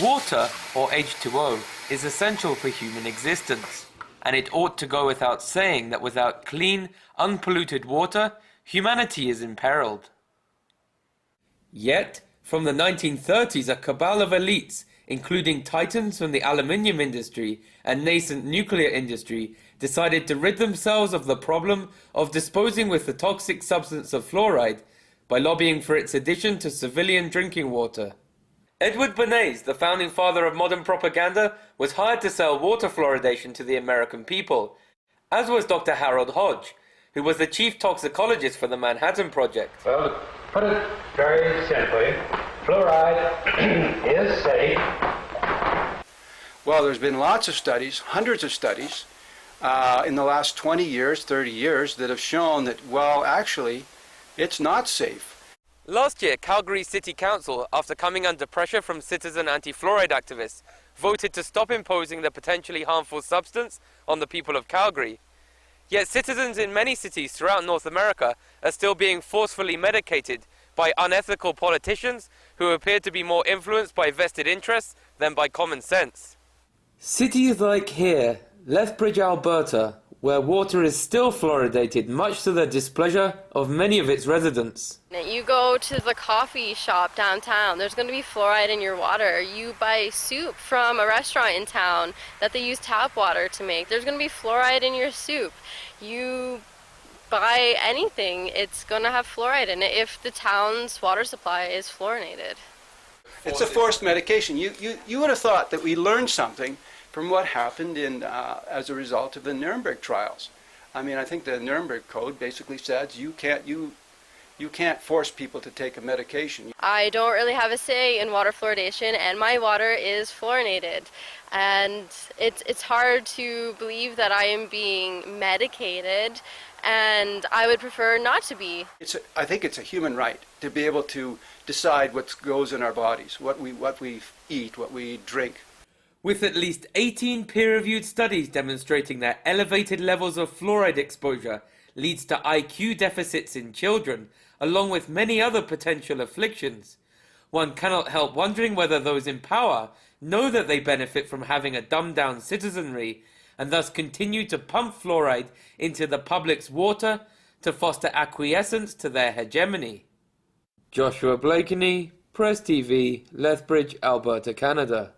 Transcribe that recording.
Water, or H2O, is essential for human existence, and it ought to go without saying that without clean, unpolluted water, humanity is imperiled. Yet, from the 1930s, a cabal of elites, including titans from the aluminium industry and nascent nuclear industry, decided to rid themselves of the problem of disposing with the toxic substance of fluoride by lobbying for its addition to civilian drinking water. Edward Bernays, the founding father of modern propaganda, was hired to sell water fluoridation to the American people, as was Dr. Harold Hodge, who was the chief toxicologist for the Manhattan Project. Well, to put it very simply, fluoride is safe. Well, there's been lots of studies, hundreds of studies, in the last 20 years, 30 years, that have shown that, well, actually, it's not safe. Last year, Calgary City Council, after coming under pressure from citizen anti-fluoride activists, voted to stop imposing the potentially harmful substance on the people of Calgary. Yet citizens in many cities throughout North America are still being forcefully medicated by unethical politicians who appear to be more influenced by vested interests than by common sense. Cities like here, Lethbridge, Alberta, where water is still fluoridated, much to the displeasure of many of its residents. You go to the coffee shop downtown, there's going to be fluoride in your water. You buy soup from a restaurant in town that they use tap water to make, there's going to be fluoride in your soup. You buy anything, it's going to have fluoride in it if the town's water supply is fluorinated. It's a forced medication. You would have thought that we learned something from what happened as a result of the Nuremberg trials. I mean, I think the Nuremberg Code basically says you can't force people to take a medication. I don't really have a say in water fluoridation, and my water is fluorinated. And it's hard to believe that I am being medicated, and I would prefer not to be. I think it's a human right to be able to decide what goes in our bodies, what we eat, what we drink. With at least 18 peer-reviewed studies demonstrating that elevated levels of fluoride exposure leads to IQ deficits in children, along with many other potential afflictions, one cannot help wondering whether those in power know that they benefit from having a dumbed-down citizenry and thus continue to pump fluoride into the public's water to foster acquiescence to their hegemony. Joshua Blakeney, Press TV, Lethbridge, Alberta, Canada.